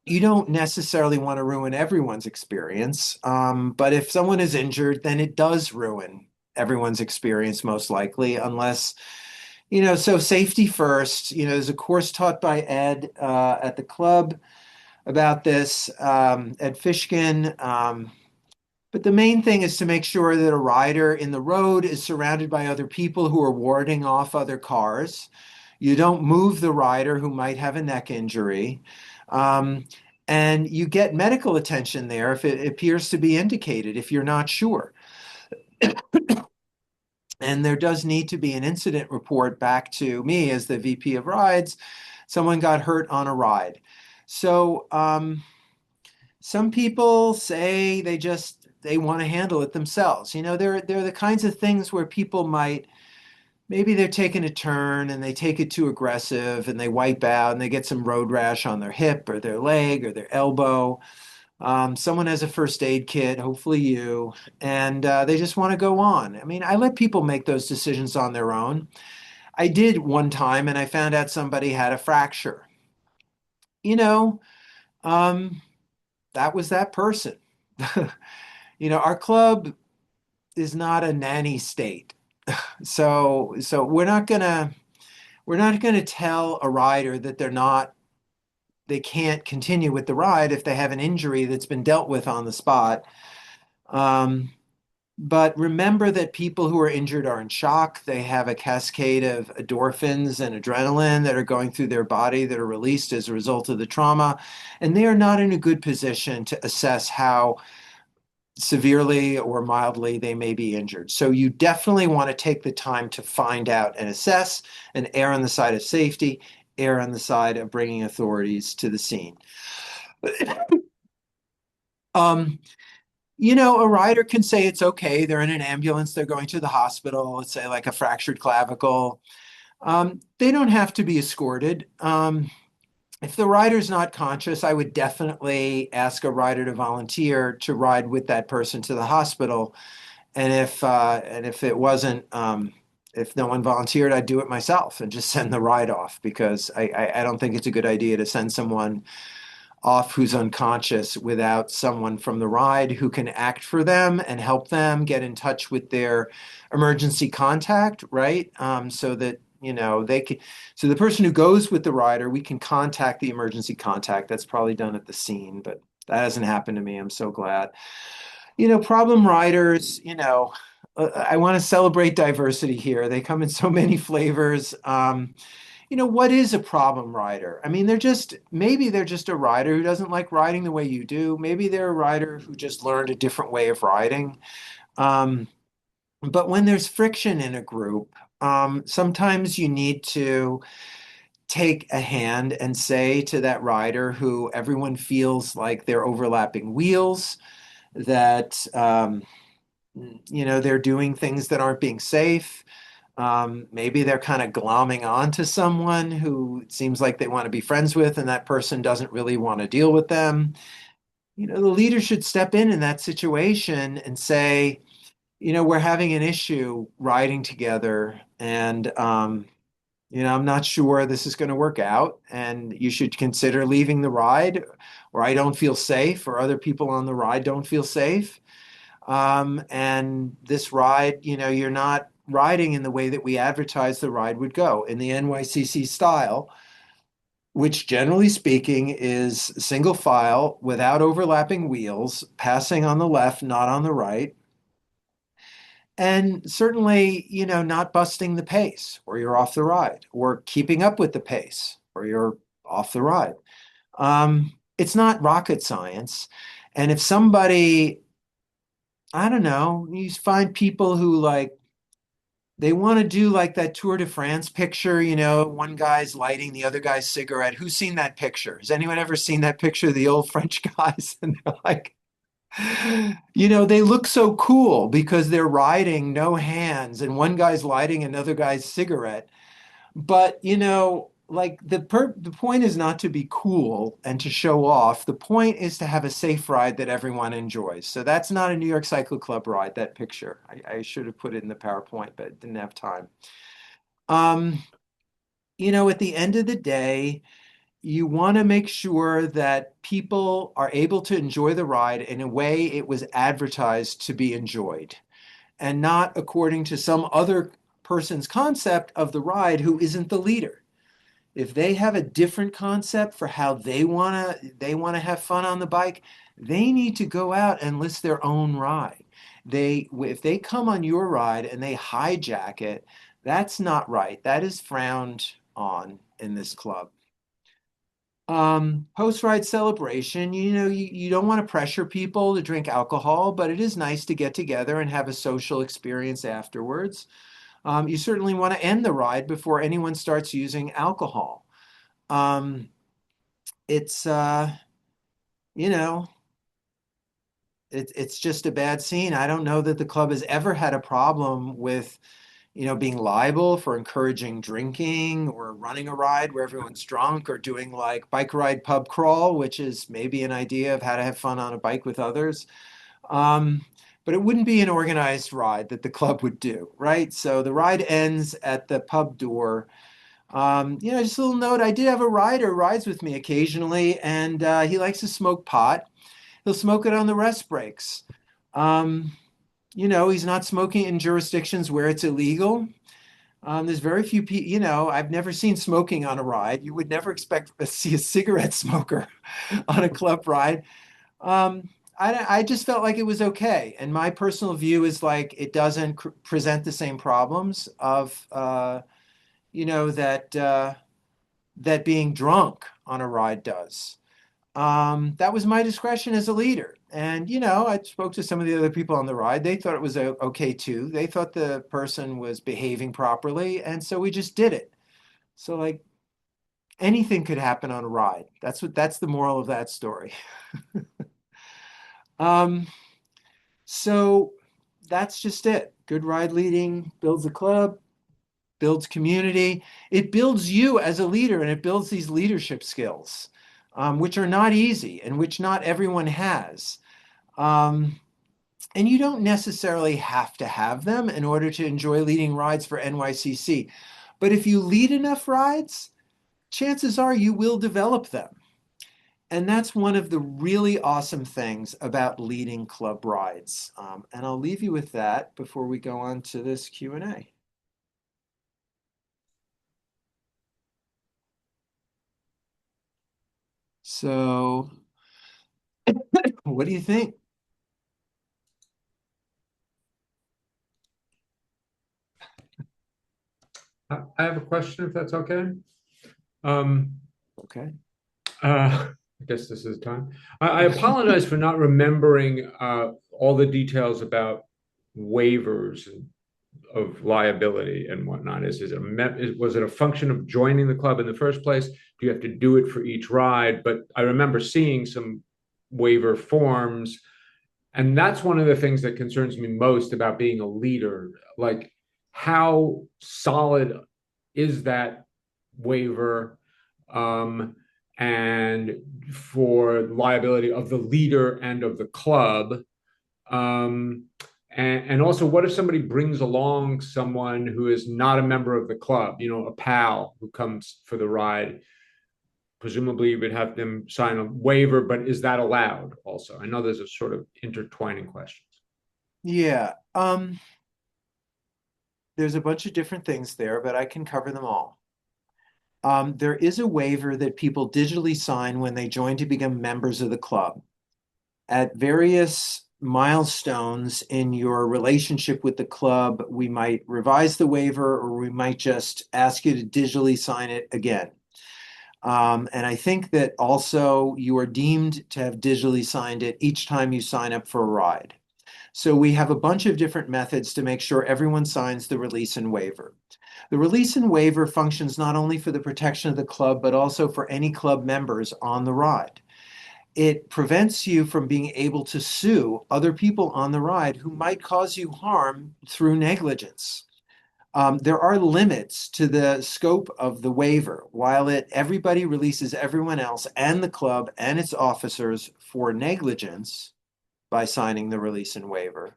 you don't necessarily want to ruin everyone's experience. But if someone is injured, then it does ruin everyone's experience, most likely, unless, so safety first. There's a course taught by Ed at the club about this, Ed Fishkin. But the main thing is to make sure that a rider in the road is surrounded by other people who are warding off other cars. You don't move the rider who might have a neck injury. Um, and you get medical attention there if it appears to be indicated, if you're not sure. And there does need to be an incident report back to me as the VP of rides. Someone got hurt on a ride. So some people say they want to handle it themselves. They're the kinds of things where people might, maybe they're taking a turn and they take it too aggressive and they wipe out and they get some road rash on their hip or their leg or their elbow. Someone has a first aid kit, hopefully you, and they just want to go on. I mean, I let people make those decisions on their own. I did one time and I found out somebody had a fracture. You know, um, that was that person. Our club is not a nanny state. So we're not gonna tell a rider that they can't continue with the ride if they have an injury that's been dealt with on the spot. Um, but remember that people who are injured are in shock. They have a cascade of endorphins and adrenaline that are going through their body that are released as a result of the trauma. And they are not in a good position to assess how severely or mildly they may be injured. So you definitely want to take the time to find out and assess and err on the side of safety, err on the side of bringing authorities to the scene. Um, a rider can say it's okay. They're in an ambulance, they're going to the hospital, let's say like a fractured clavicle. They don't have to be escorted. If the rider's not conscious, I would definitely ask a rider to volunteer to ride with that person to the hospital. And if it wasn't, if no one volunteered, I'd do it myself and just send the ride off because I don't think it's a good idea to send someone off who's unconscious without someone from the ride who can act for them and help them get in touch with their emergency contact, right? So that they can. So the person who goes with the rider, we can contact the emergency contact. That's probably done at the scene, but that hasn't happened to me. I'm so glad. Problem riders. I want to celebrate diversity here. They come in so many flavors. What is a problem rider? I mean, maybe they're just a rider who doesn't like riding the way you do. Maybe they're a rider who just learned a different way of riding. Um, but when there's friction in a group, sometimes you need to take a hand and say to that rider who everyone feels like they're overlapping wheels, that they're doing things that aren't being safe. Maybe they're kind of glomming on to someone who it seems like they want to be friends with, and that person doesn't really want to deal with them. The leader should step in that situation and say, we're having an issue riding together, and I'm not sure this is going to work out, and you should consider leaving the ride, or I don't feel safe, or other people on the ride don't feel safe. And this ride, you're not riding in the way that we advertised the ride would go in the NYCC style, which generally speaking is single file without overlapping wheels, passing on the left, not on the right. And certainly, not busting the pace or you're off the ride, or keeping up with the pace or you're off the ride. It's not rocket science. And if somebody, I don't know, you find people who they want to do like that Tour de France picture, one guy's lighting the other guy's cigarette. Who's seen that picture? Has anyone ever seen that picture of the old French guys? And they're like, they look so cool because they're riding no hands and one guy's lighting another guy's cigarette. But, the point is not to be cool and to show off. The point is to have a safe ride that everyone enjoys. So that's not a New York Cycle Club ride, that picture. I should have put it in the PowerPoint, but didn't have time. At the end of the day, you want to make sure that people are able to enjoy the ride in a way it was advertised to be enjoyed, and not according to some other person's concept of the ride who isn't the leader. If they have a different concept for how they want to have fun on the bike, they need to go out and list their own ride. If they come on your ride and they hijack it, that's not right. That is frowned on in this club. Post-ride celebration, you don't want to pressure people to drink alcohol, but it is nice to get together and have a social experience afterwards. You certainly want to end the ride before anyone starts using alcohol. Um, it's you know, it's just a bad scene. I don't know that the club has ever had a problem with, being liable for encouraging drinking or running a ride where everyone's drunk, or doing like bike ride pub crawl, which is maybe an idea of how to have fun on a bike with others. Um, but it wouldn't be an organized ride that the club would do, right? So the ride ends at the pub door. Just a little note, I did have a rider rides with me occasionally, and he likes to smoke pot. He'll smoke it on the rest breaks. Um, he's not smoking in jurisdictions where it's illegal. There's very few people, I've never seen smoking on a ride. You would never expect to see a cigarette smoker on a club ride. Um, I just felt like it was okay. And my personal view is like it doesn't present the same problems of, that being drunk on a ride does. That was my discretion as a leader. And, I spoke to some of the other people on the ride. They thought it was okay too. They thought the person was behaving properly. And so we just did it. So like anything could happen on a ride. That's the moral of that story. Um, so that's just it. Good ride leading builds a club, builds community. It builds you as a leader, and it builds these leadership skills, which are not easy and which not everyone has. Um, and you don't necessarily have to have them in order to enjoy leading rides for NYCC. But if you lead enough rides, chances are you will develop them. And that's one of the really awesome things about leading club rides. And I'll leave you with that before we go on to this Q&A. So, what do you think? I have a question, if that's okay. Um, Okay. I guess this is time. I apologize for not remembering all the details about waivers of liability and whatnot. Was it a function of joining the club in the first place? Do you have to do it for each ride? But I remember seeing some waiver forms, and that's one of the things that concerns me most about being a leader. Like, how solid is that waiver? And for liability of the leader and of the club. And also, what if somebody brings along someone who is not a member of the club, a pal who comes for the ride? Presumably, you would have them sign a waiver, but is that allowed also? I know there's a sort of intertwining questions. Yeah. There's a bunch of different things there, but I can cover them all. There is a waiver that people digitally sign when they join to become members of the club. At various milestones in your relationship with the club, we might revise the waiver, or we might just ask you to digitally sign it again. And I think that also you are deemed to have digitally signed it each time you sign up for a ride. So we have a bunch of different methods to make sure everyone signs the release and waiver. The release and waiver functions not only for the protection of the club, but also for any club members on the ride. It prevents you from being able to sue other people on the ride who might cause you harm through negligence. There are limits to the scope of the waiver. While everybody releases everyone else and the club and its officers for negligence by signing the release and waiver,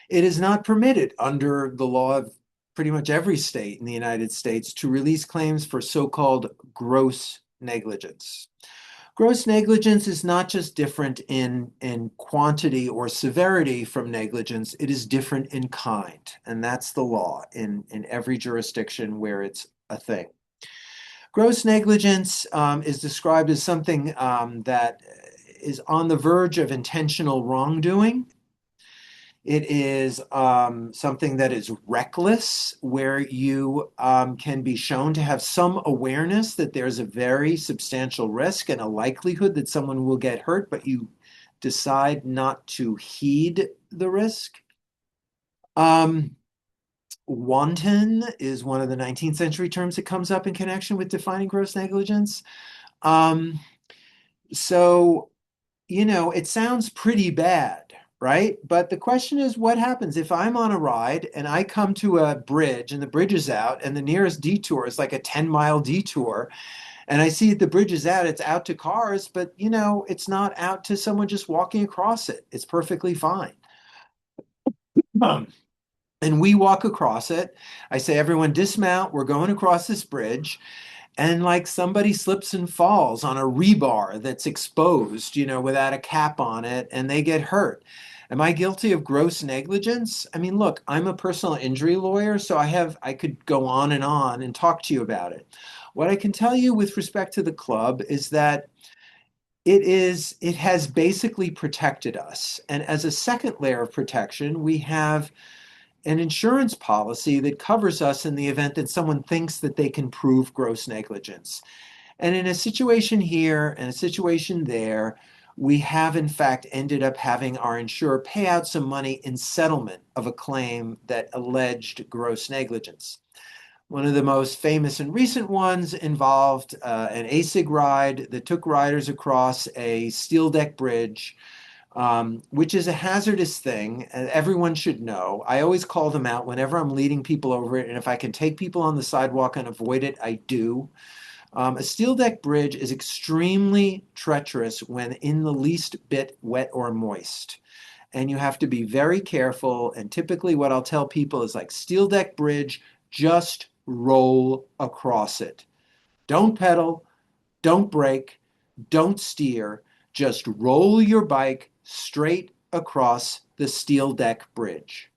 it is not permitted under the law of pretty much every state in the United States to release claims for so-called gross negligence. Gross negligence is not just different in quantity or severity from negligence, it is different in kind. And that's the law in every jurisdiction where it's a thing. Gross negligence is described as something that is on the verge of intentional wrongdoing. It is something that is reckless, where you can be shown to have some awareness that there's a very substantial risk and a likelihood that someone will get hurt, but you decide not to heed the risk. Wanton is one of the 19th century terms that comes up in connection with defining gross negligence. So, it sounds pretty bad, right? But the question is, what happens if I'm on a ride and I come to a bridge and the bridge is out and the nearest detour is like a 10-mile detour, and I see the bridge is out, it's out to cars, but it's not out to someone just walking across it. It's perfectly fine. And we walk across it. I say, everyone dismount, we're going across this bridge. And like somebody slips and falls on a rebar that's exposed, without a cap on it, and they get hurt. Am I guilty of gross negligence? I mean, look, I'm a personal injury lawyer, so I could go on and talk to you about it. What I can tell you with respect to the club is that it has basically protected us. And as a second layer of protection, we have an insurance policy that covers us in the event that someone thinks that they can prove gross negligence. And in a situation here and a situation there, we have in fact ended up having our insurer pay out some money in settlement of a claim that alleged gross negligence. One of the most famous and recent ones involved an ASIG ride that took riders across a steel deck bridge, which is a hazardous thing, and everyone should know. I always call them out whenever I'm leading people over it, and if I can take people on the sidewalk and avoid it, I do. A steel deck bridge is extremely treacherous when in the least bit wet or moist. And you have to be very careful. And typically what I'll tell people is like, steel deck bridge, just roll across it. Don't pedal, don't brake, don't steer, just roll your bike straight across the steel deck bridge.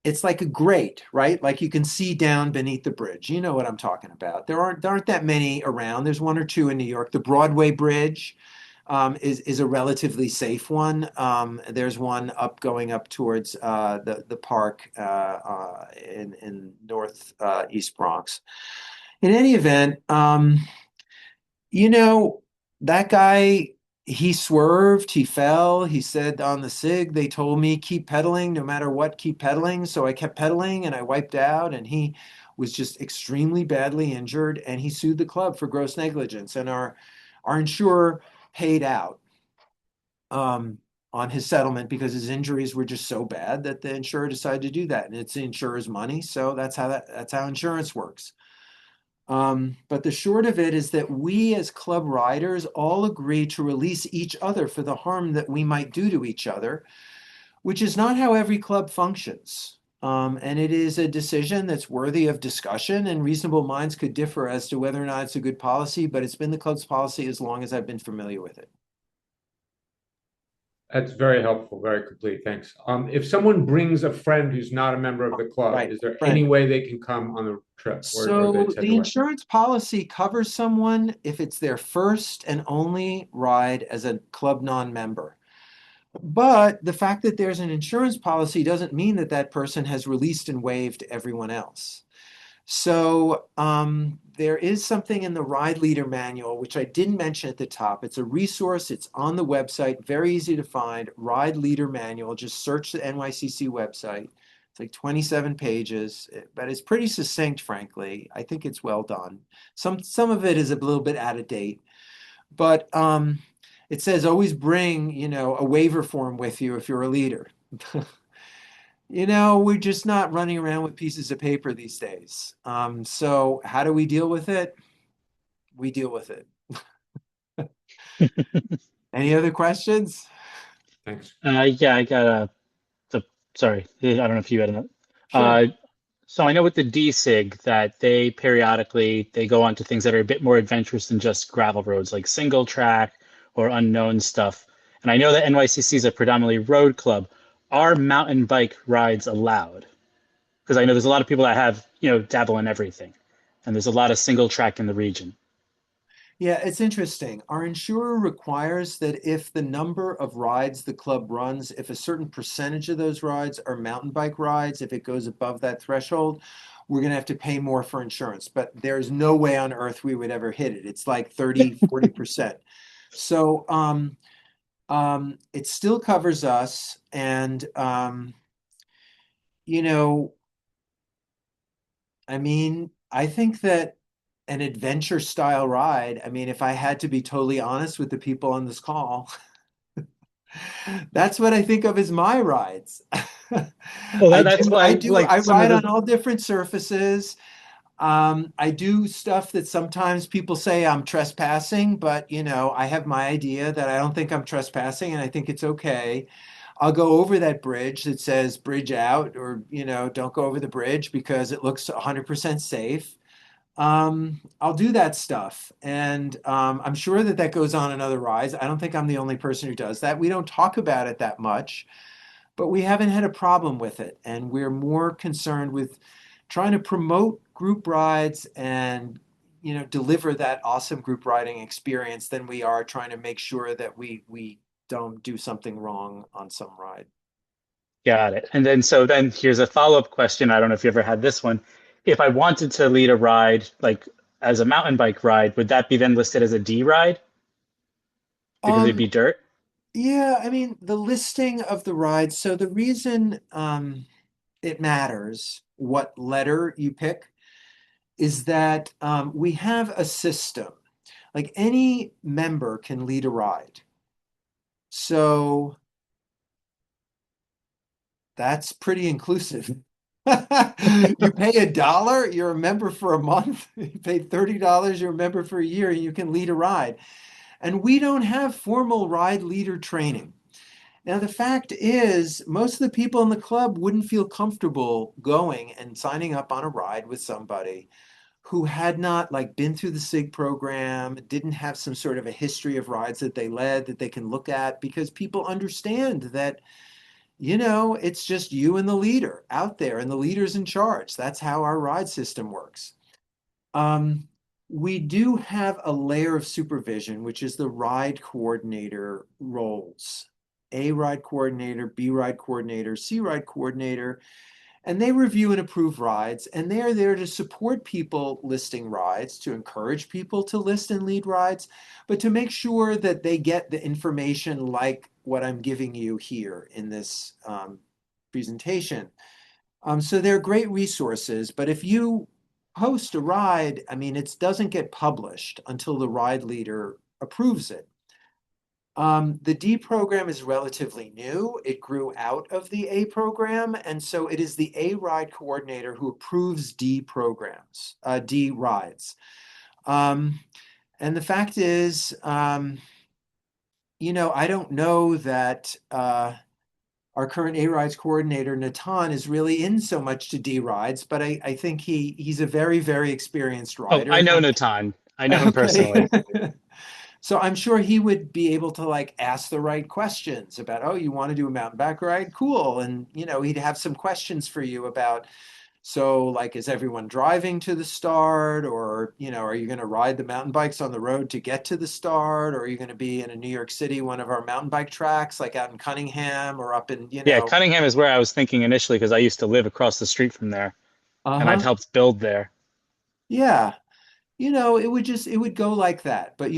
It's like a grate, right? Like you can see down beneath the bridge. You know what I'm talking about. There aren't that many around. There's one or two in New York. The Broadway Bridge is a relatively safe one. There's one going up towards the park in north East Bronx. In any event, that guy, he swerved, he fell, he said on the SIG, they told me keep pedaling, no matter what, keep pedaling. So I kept pedaling and I wiped out, and he was just extremely badly injured, and he sued the club for gross negligence. And our insurer paid out on his settlement because his injuries were just so bad that the insurer decided to do that. And it's the insurer's money, so that's how insurance works. But the short of it is that we as club riders all agree to release each other for the harm that we might do to each other, which is not how every club functions. And it is a decision that's worthy of discussion, and reasonable minds could differ as to whether or not it's a good policy, but it's been the club's policy as long as I've been familiar with it. That's very helpful, very complete. Thanks. If someone brings a friend who's not a member of the club, Right, is there friend. any way they can come on the trip? So they send the away? insurance policy covers someone if it's their first and only ride as a club non-member. But the fact that there's an insurance policy doesn't mean that that person has released and waived everyone else. So there is something in the Ride Leader Manual, which I didn't mention at the top. It's a resource. It's on the website, very easy to find. Ride Leader Manual. Just search the NYCC website. It's like 27 pages, but it's pretty succinct, frankly. I think it's well done. Some of it is a little bit out of date, but it says always bring, a waiver form with you if you're a leader. We're just not running around with pieces of paper these days. So how do we deal with it? We deal with it. Any other questions? Thanks. Yeah, I got sorry, I don't know if you had Sure. So I know with the D-Sig that they periodically they go on to things that are a bit more adventurous than just gravel roads, like single track or unknown stuff. And I know that NYCC is a predominantly road club. Are mountain bike rides allowed? Because I know there's a lot of people that have, dabble in everything. And there's a lot of single track in the region. Yeah, it's interesting. Our insurer requires that if the number of rides the club runs, if a certain percentage of those rides are mountain bike rides, if it goes above that threshold, we're going to have to pay more for insurance. But there's no way on earth we would ever hit it. It's like 30, 40%. So it still covers us. And, you know, I mean, I think that an adventure style ride, I mean, if I had to be totally honest with the people on this call, that's what I think of as my rides. Well, I that's do, why, like, I some of ride on the. all different surfaces. I do stuff that sometimes people say I'm trespassing, but I have my idea that I don't think I'm trespassing and I think it's okay. I'll go over that bridge that says bridge out or, don't go over the bridge because it looks 100% safe. I'll do that stuff. And I'm sure that that goes on in other rides. I don't think I'm the only person who does that. We don't talk about it that much, but we haven't had a problem with it. And we're more concerned with trying to promote group rides and deliver that awesome group riding experience than we are trying to make sure that we don't do something wrong on some ride. Got it. And then here's a follow-up question. I don't know if you ever had this one. If I wanted to lead a ride, like as a mountain bike ride, would that be then listed as a D ride because it'd Um, be dirt? yeah, I mean, the listing of the rides. So the reason it matters what letter you pick is that we have a system. Like any member can lead a ride. So that's pretty inclusive. You pay $1, you're a member for a month. You pay $30, you're a member for a year, and you can lead a ride. And we don't have formal ride leader training. Now, the fact is, most of the people in the club wouldn't feel comfortable going and signing up on a ride with somebody who had not like been through the SIG program, didn't have some sort of a history of rides that they led that they can look at because people understand that, it's just you and the leader out there and the leader's in charge. That's how our ride system works. Um, we do have a layer of supervision, which is the ride coordinator roles. A ride coordinator, B ride coordinator, C ride coordinator, and they review and approve rides, and they are there to support people listing rides, to encourage people to list and lead rides, but to make sure that they get the information like what I'm giving you here in this presentation. So they're great resources, but if you host a ride, I mean, it doesn't get published until the ride leader approves it. The D program is relatively new. It grew out of the A program, and so it is the A ride coordinator who approves D programs, D rides. Um, and the fact is, I don't know that our current A rides coordinator, Natan, is really in so much to D rides, but I think he's a very, very experienced Oh, rider. I And know Natan. I know him okay. personally. So I'm sure he would be able to like ask the right questions about, oh, you want to do a mountain bike ride? Cool. And he'd have some questions for you about, so like, is everyone driving to the start? Or, are you going to ride the mountain bikes on the road to get to the start? Or are you going to be in a New York City, one of our mountain bike tracks, like out in Cunningham or up in, Yeah, Cunningham is where I was thinking initially because I used to live across the street from there and I've uh-huh. helped build there. Yeah. It would go like that. But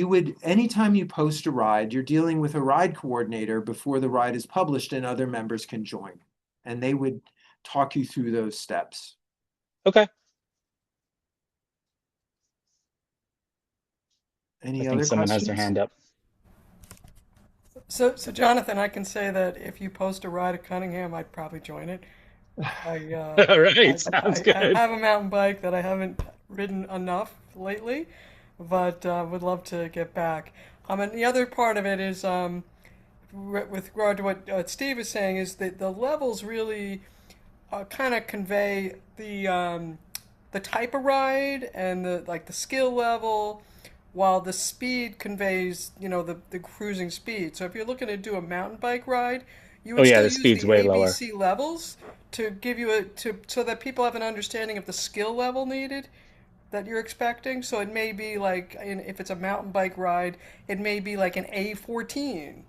anytime you post a ride, you're dealing with a ride coordinator before the ride is published and other members can join. And they would talk you through those steps. Okay. I Any think other someone has their questions? hand up. So Jonathan, I can say that if you post a ride at Cunningham, I'd probably join it. I, uh, All right, I, sounds I good. have a mountain bike that I haven't ridden enough lately, but would love to get back. And the other part of it is, with regard to what Steve is saying, is that the levels really kind of convey the type of ride and the skill level, while the speed conveys, the cruising speed. So if you're looking to do a mountain bike ride, you Oh would yeah, still the use speed's the way lower. ABC levels to give you so that people have an understanding of the skill level needed that you're expecting. So it may be like, if it's a mountain bike ride, it may be like an A14,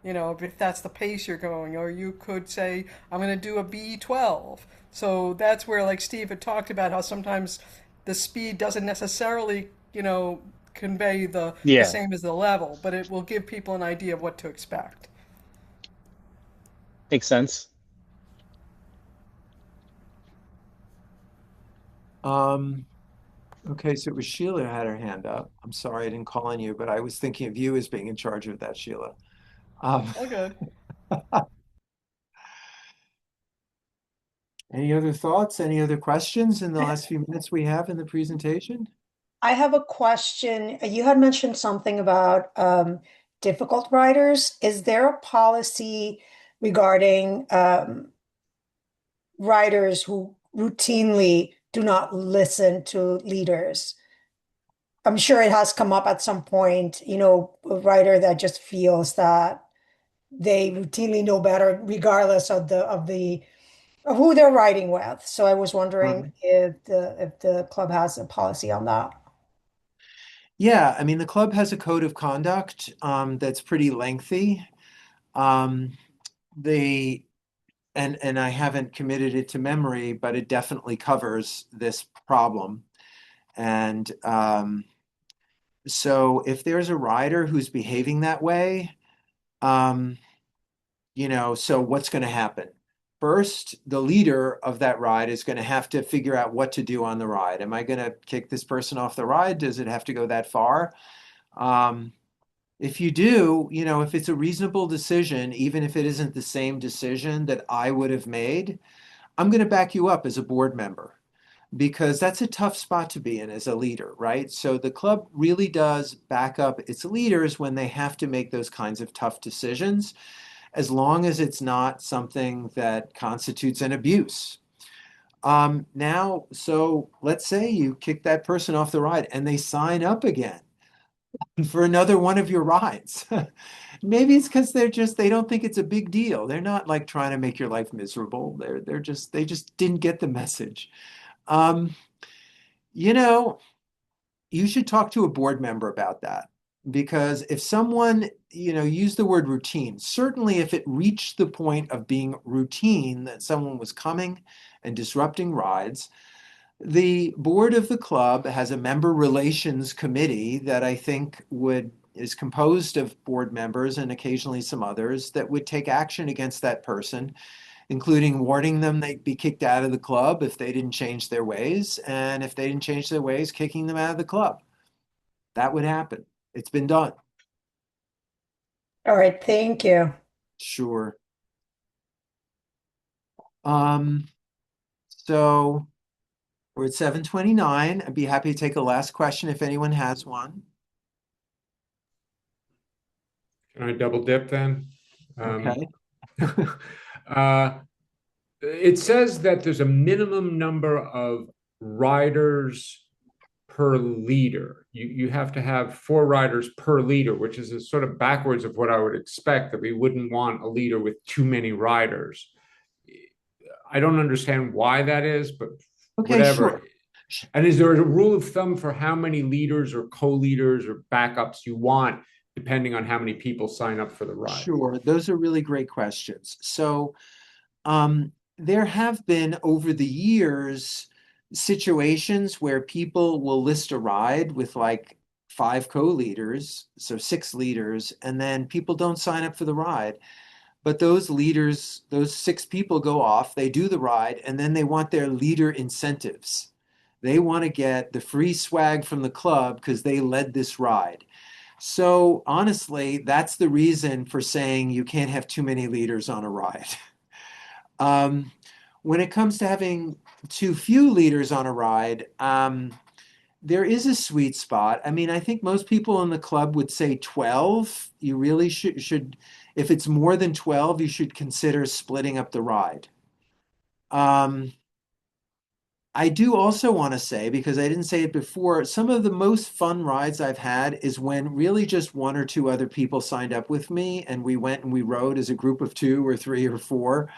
if that's the pace you're going. Or you could say, I'm going to do a B12. So that's where, like Steve had talked about, how sometimes the speed doesn't necessarily, convey the Yeah, same as the level, but it will give people an idea of what to expect. makes sense. Okay, so it was Sheila who had her hand up. I'm sorry I didn't call on you, but I was thinking of you as being in charge of that, Sheila. Um, Oh, good. any other thoughts? Any other questions in the last few minutes we have in the presentation? I have a question. You had mentioned something about difficult riders. Is there a policy regarding riders who routinely do not listen to leaders? I'm sure it has come up at some point, a rider that just feels that they routinely know better, regardless of who they're riding with. So I was wondering Um, if the club has a policy on that. yeah, I mean, the club has a code of conduct that's pretty lengthy. Um, they and I haven't committed it to memory, but it definitely covers this problem. And so if there's a rider who's behaving that way, um, so what's going to happen? First, the leader of that ride is going to have to figure out what to do on the ride. Am I going to kick this person off the ride? Does it have to go that far? Um, if you do, if it's a reasonable decision, even if it isn't the same decision that I would have made, I'm going to back you up as a board member because that's a tough spot to be in as a leader, right? So the club really does back up its leaders when they have to make those kinds of tough decisions, as long as it's not something that constitutes an abuse. Now, so let's say you kick that person off the ride and they sign up again for another one of your rides. Maybe it's because they don't think it's a big deal. They're not like trying to make your life miserable. They just didn't get the message. Um, you know, you should talk to a board member about that because if someone, use the word routine, certainly if it reached the point of being routine that someone was coming and disrupting rides, the board of the club has a member relations committee that I think is composed of board members and occasionally some others that would take action against that person, including warning them they'd be kicked out of the club if they didn't change their ways, and if they didn't change their ways, kicking them out of the club. That would happen. It's been done. All right, thank you. Sure. So we're at 7:29. I'd be happy to take a last question if anyone has one. Can I double dip then? Okay. Uh, it says that there's a minimum number of riders per leader. You have to have 4 riders per leader, which is a sort of backwards of what I would expect, that we wouldn't want a leader with too many riders. I don't understand why that is, but Okay, whatever. sure. And is there a rule of thumb for how many leaders or co-leaders or backups you want, depending on how many people sign up for the ride? Sure. Those are really great questions. So there have been over the years situations where people will list a ride with like 5 co-leaders, so 6 leaders, and then people don't sign up for the ride. But those leaders, those 6 people go off, they do the ride, and then they want their leader incentives. They want to get the free swag from the club because they led this ride. So honestly, that's the reason for saying you can't have too many leaders on a ride. When it comes to having too few leaders on a ride, there is a sweet spot. I mean, I think most people in the club would say 12. You really should, if it's more than 12, you should consider splitting up the ride. I do also want to say, because I didn't say it before, some of the most fun rides I've had is when really just one or two other people signed up with me and we went and we rode as a group of two or three or four.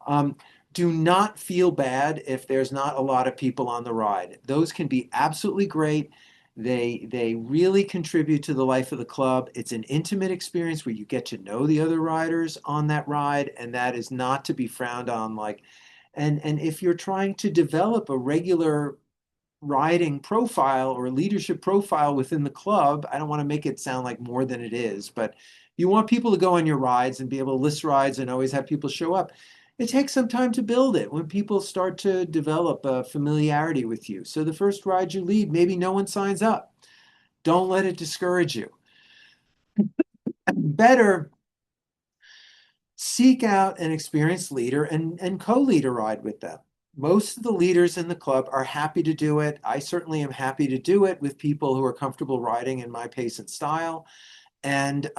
Um, do not feel bad if there's not a lot of people on the ride. Those can be absolutely great. They really contribute to the life of the club. It's an intimate experience where you get to know the other riders on that ride, and that is not to be frowned on. Like, and if you're trying to develop a regular riding profile or leadership profile within the club, I don't want to make it sound like more than it is, but you want people to go on your rides and be able to list rides and always have people show up. It takes some time to build it when people start to develop a familiarity with you. So the first ride you lead, maybe no one signs up. Don't let it discourage you. Better seek out an experienced leader and co-lead a ride with them. Most of the leaders in the club are happy to do it. I certainly am happy to do it with people who are comfortable riding in my pace and style. And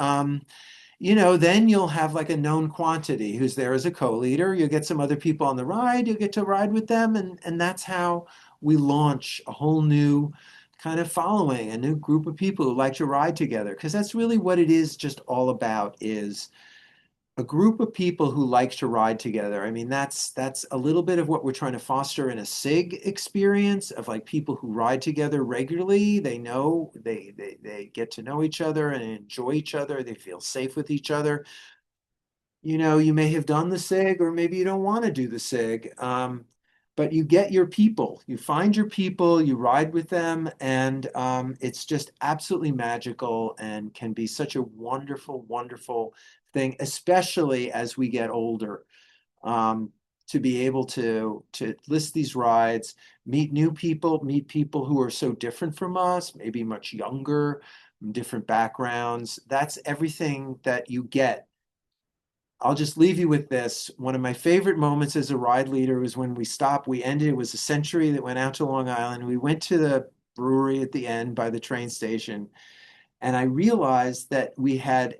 then you'll have like a known quantity who's there as a co-leader. You'll get some other people on the ride, you'll get to ride with them, and that's how we launch a whole new kind of following, a new group of people who like to ride together. Because that's really what it is just all about, is a group of people who like to ride together. I mean, that's a little bit of what we're trying to foster in a SIG experience, of like people who ride together regularly. They know they get to know each other and enjoy each other. They feel safe with each other. You may have done the SIG, or maybe you don't want to do the SIG. But you get your people, you find your people, you ride with them, and it's just absolutely magical and can be such a wonderful, wonderful thing, especially as we get older, to be able to list these rides, meet new people, meet people who are so different from us, maybe much younger, different backgrounds. That's everything that you get. I'll just leave you with this. One of my favorite moments as a ride leader was when we stopped. We ended, it was a Century that went out to Long Island. We went to the brewery at the end by the train station. And I realized that we had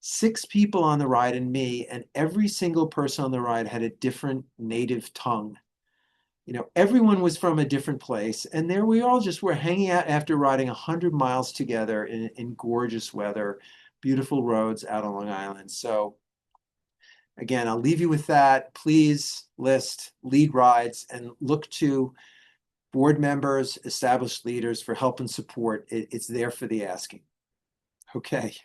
6 people on the ride and me, and every single person on the ride had a different native tongue. Everyone was from a different place. And there we all just were hanging out after riding 100 miles together in gorgeous weather, beautiful roads out on Long Island. So again, I'll leave you with that. Please list lead rides and look to board members, established leaders for help and support. It's there for the asking. Okay.